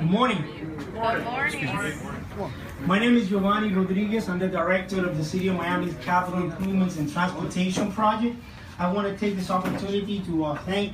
Good morning. Good morning. My name is Giovanni Rodriguez. I'm the director of the City of Miami's Capital Improvements and Transportation Project. I want to take this opportunity to thank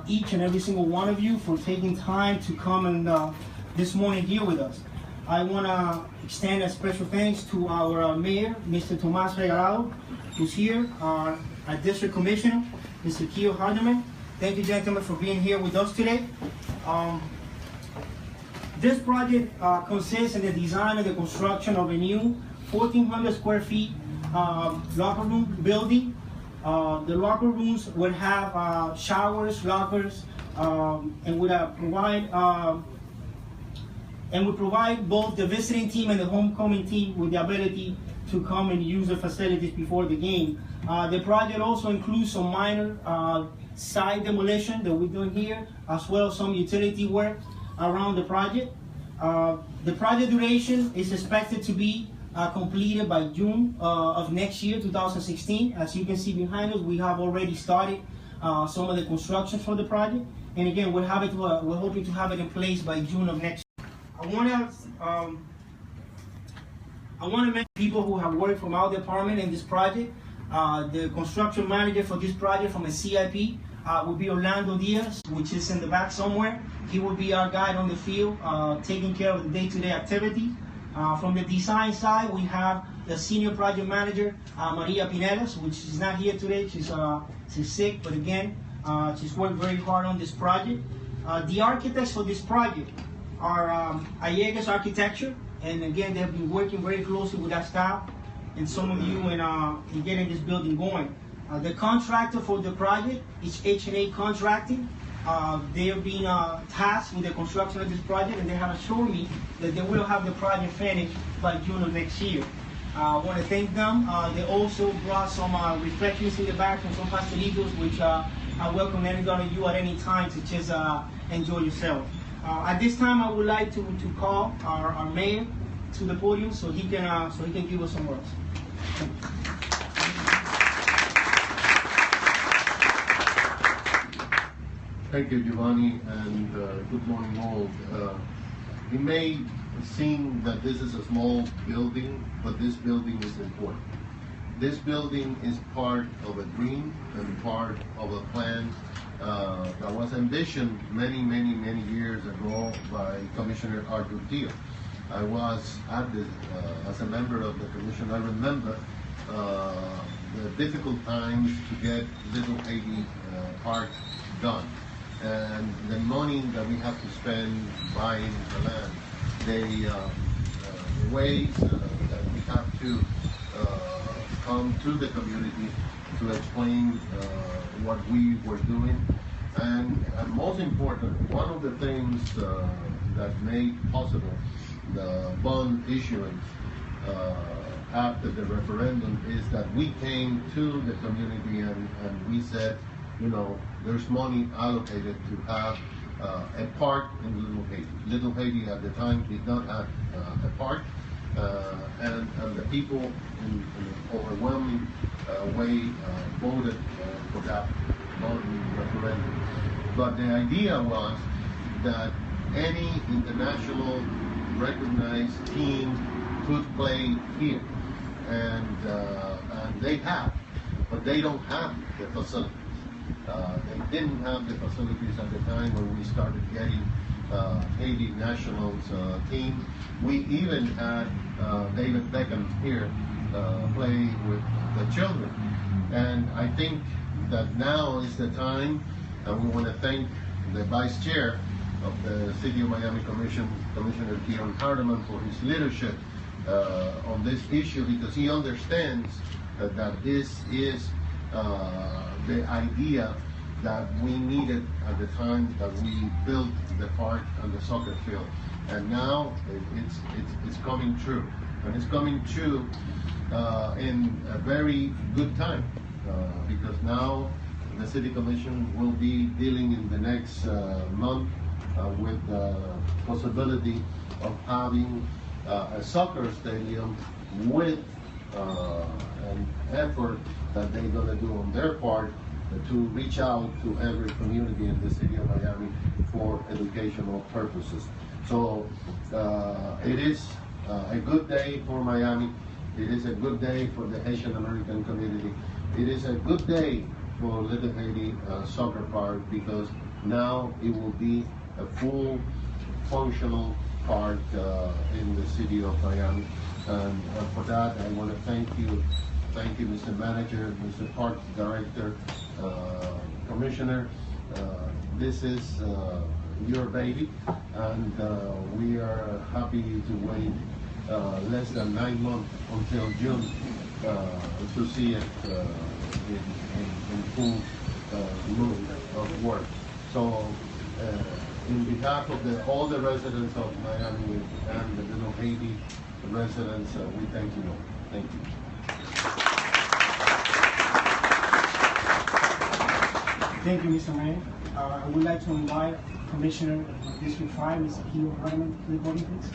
each and every single one of you for taking time to come and this morning here with us. I want to extend a special thanks to our mayor, Mr. Tomas Regalado, who's here, our district commissioner, Mr. Keo Hardeman. Thank you, gentlemen, for being here with us today. This project consists in the design and the construction of a new 1,400 square feet locker room building. The locker rooms would have showers, lockers, and would provide both the visiting team and the homecoming team with the ability to come and use the facilities before the game. The project also includes some minor side demolition that we're doing here, as well as some utility work around the project. The project duration is expected to be completed by June of next year, 2016. As you can see behind us, we have already started some of the construction for the project. And again, we're hoping to have it in place by June of next year. I want to mention people who have worked from our department in this project. The construction manager for this project from a CIP will be Orlando Diaz, which is in the back somewhere. He will be our guide on the field, taking care of the day-to-day activity. From the design side, we have the senior project manager, Maria Pinelas, which is not here today. She's sick, but again, she's worked very hard on this project. The architects for this project are Allegas Architecture, and again, they've been working very closely with our staff and some of you in getting this building going. The contractor for the project is H&A Contracting. They have been tasked with the construction of this project, and they have assured me that they will have the project finished by June of next year. I want to thank them. They also brought some refreshments in the back and some pastelitos, which I welcome any one of you at any time to just enjoy yourself. At this time, I would like to call our mayor to the podium so he can give us some words. Thank you, Giovanni, and good morning all. It may seem that this is a small building, but this building is important. This building is part of a dream and part of a plan that was envisioned many years ago by Commissioner Arthur Teo. I was at this, as a member of the commission. I remember the difficult times to get Little Haiti Park done. And the money that we have to spend buying the land, the ways that we have to come to the community to explain what we were doing. And most important, one of the things that made possible the bond issuance after the referendum is that we came to the community and we said, you know, there's money allocated to have a park in Little Haiti. Little Haiti at the time did not have a park, and the people in an overwhelming way voted for that referendum. But the idea was that any international recognized team could play here, and they have, but they don't have the facilities. They didn't have the facilities at the time when we started getting Haiti Nationals team. We even had David Beckham here play with the children. And I think that now is the time, and we want to thank the Vice Chair of the City of Miami Commission, Commissioner Keo Hardeman, for his leadership on this issue, because he understands that this is the idea that we needed at the time that we built the park and the soccer field, and now it's coming true, and it's coming true in a very good time because now the City Commission will be dealing in the next month with the possibility of having a soccer stadium with an effort that they're going to do on their part to reach out to every community in the City of Miami for educational purposes. So it is a good day for Miami. It is a good day for the Haitian American community. It is a good day for Little Haiti Soccer Park, because now it will be a full functional park in the city of Miami. And for that, I want to thank you, Mr. Manager, Mr. Park Director, Commissioner. This is your baby, and we are happy to wait less than 9 months until June to see it in full mood of work. So, in behalf of all the residents of Miami and the Little Haiti residents, we thank you all. Thank you. Thank you, Mr. Mayor. I would like to invite Commissioner of District 5, Mr. Keo Herman, to the podium, please.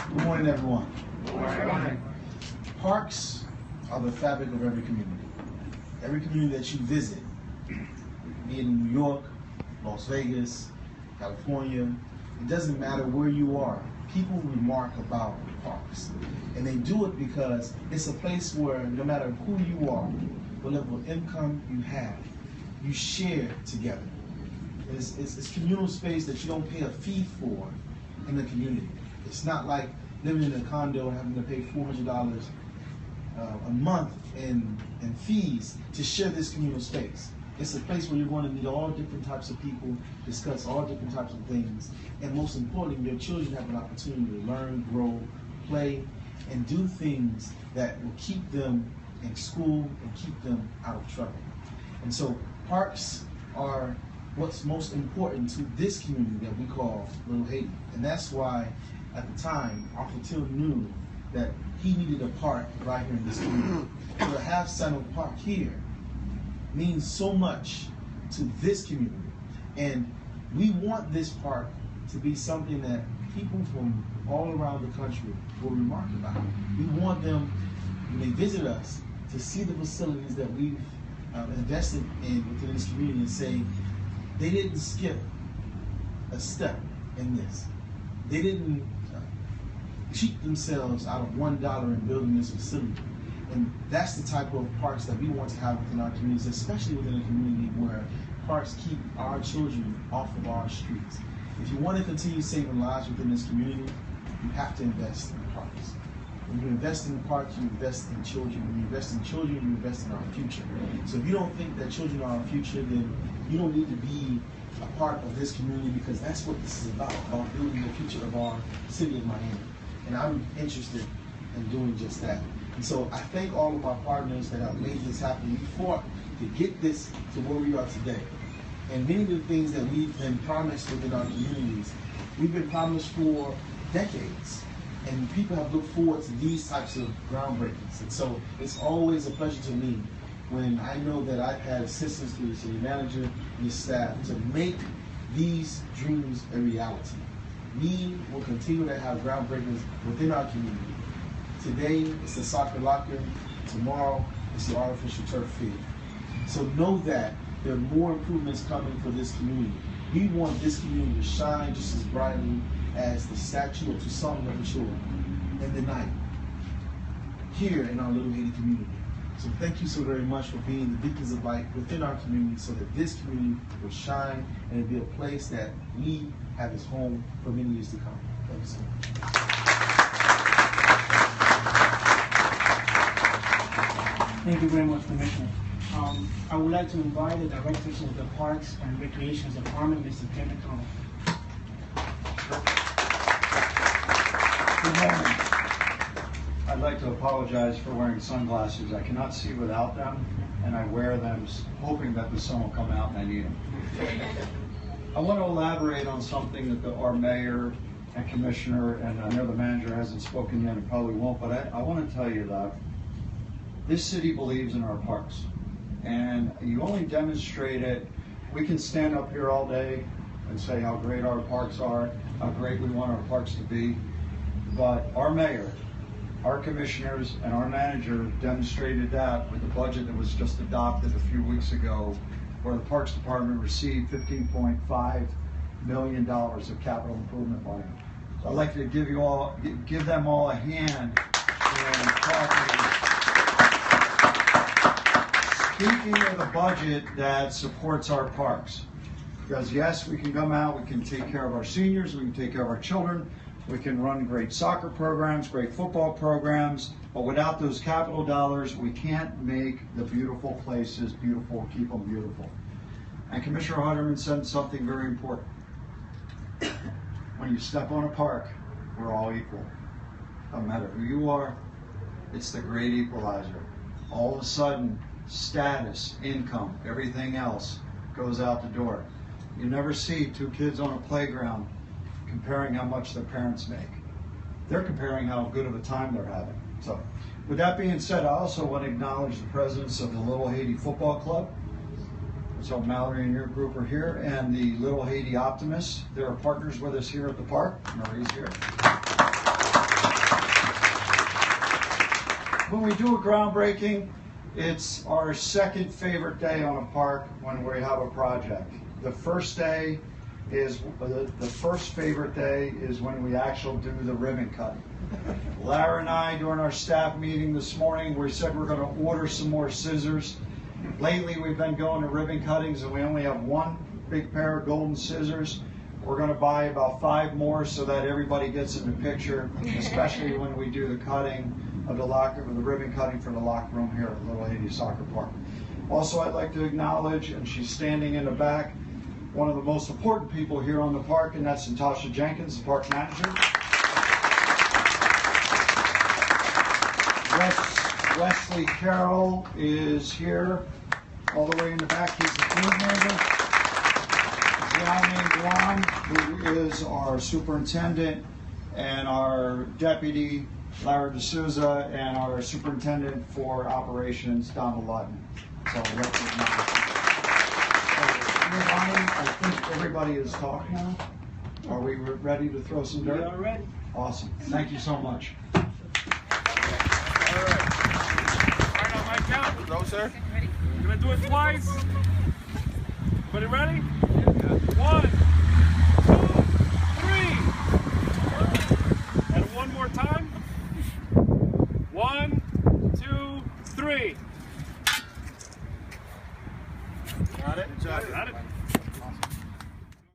Good morning, everyone. Good morning. Parks are the fabric of every community. Every community that you visit, be it in New York, Las Vegas, California, it doesn't matter where you are, people remark about parks. And they do it because it's a place where no matter who you are, what level of income you have, you share together. It's communal space that you don't pay a fee for in the community. It's not like living in a condo and having to pay $400 a month in fees to share this communal space. It's a place where you're going to meet all different types of people, discuss all different types of things, and most importantly, your children have an opportunity to learn, grow, play, and do things that will keep them in school and keep them out of trouble. And so parks are what's most important to this community that we call Little Haiti. And that's why at the time, Arthur Till knew that he needed a park right here in this community. To have Sanno Park here means so much to this community. And we want this park to be something that people from all around the country will remark about. We want them, when they visit us, to see the facilities that we've invested in within this community and say, they didn't skip a step in this. They didn't cheat themselves out of $1 in building this facility. And that's the type of parks that we want to have within our communities, especially within a community where parks keep our children off of our streets. If you want to continue saving lives within this community, you have to invest in parks. When you invest in parks, you invest in children. When you invest in children, you invest in our future. So if you don't think that children are our future, then you don't need to be a part of this community, because that's what this is about building the future of our city of Miami. And I'm interested in doing just that. And so I thank all of our partners that have made this happen. We fought to get this to where we are today. And many of the things that we've been promised within our communities, we've been promised for decades. And people have looked forward to these types of groundbreakings. And so it's always a pleasure to me when I know that I've had assistance through the city manager and his staff to make these dreams a reality. We will continue to have groundbreakings within our community. Today, it's the soccer locker. Tomorrow, it's the artificial turf field. So know that there are more improvements coming for this community. We want this community to shine just as brightly as the statue of Toussaint Louverture in the night here in our Little Haiti community. So thank you so very much for being the beacons of light within our community, so that this community will shine and it'll be a place that we have as home for many years to come. Thank you so much. Thank you very much, Commissioner. I would like to invite the Directors of the Parks and Recreations Department, Mr. Tim McConnell. Good morning. I'd like to apologize for wearing sunglasses. I cannot see without them, and I wear them hoping that the sun will come out and I need them. I want to elaborate on something that our mayor and commissioner, and I know the manager hasn't spoken yet and probably won't, but I want to tell you that this city believes in our parks. And you only demonstrate it. We can stand up here all day and say how great our parks are, how great we want our parks to be. But our mayor Our commissioners and our manager demonstrated that with the budget that was just adopted a few weeks ago, where the Parks Department received $15.5 million of capital improvement money. So I'd like to give them all a hand in talking, speaking of the budget that supports our parks. Because yes, we can come out, we can take care of our seniors, we can take care of our children, we can run great soccer programs, great football programs, but without those capital dollars, we can't make the beautiful places beautiful, keep them beautiful. And Commissioner Hutterman said something very important. When you step on a park, we're all equal. No matter who you are, it's the great equalizer. All of a sudden, status, income, everything else goes out the door. You never see two kids on a playground comparing how much their parents make. They're comparing how good of a time they're having. So, with that being said, I also want to acknowledge the presidents of the Little Haiti Football Club. So Mallory and your group are here, and the Little Haiti Optimists. They're partners with us here at the park. Marie's here. When we do a groundbreaking, it's our second favorite day on a park when we have a project. The first day is, the first favorite day is when we actually do the ribbon cutting. Lara and I, during our staff meeting this morning, we said we're going to order some more scissors. Lately, we've been going to ribbon cuttings and we only have one big pair of golden scissors. We're going to buy about 5 more so that everybody gets in the picture, especially when we do the cutting of the ribbon cutting for the locker room here at Little Haiti Soccer Park. Also, I'd like to acknowledge, and she's standing in the back, one of the most important people here on the park, and that's Natasha Jenkins, the park manager. Wesley Carroll is here, all the way in the back. He's the team member. Johnny Guam, who is our superintendent, and our deputy, Lara D'Souza, and our superintendent for operations, Donald Lutton. So let's acknowledge them. I think everybody is talked now. Are we ready to throw some dirt? We are ready. Awesome. Thank you so much. On my count. No, sir. We're gonna do it twice. Everybody ready? 1.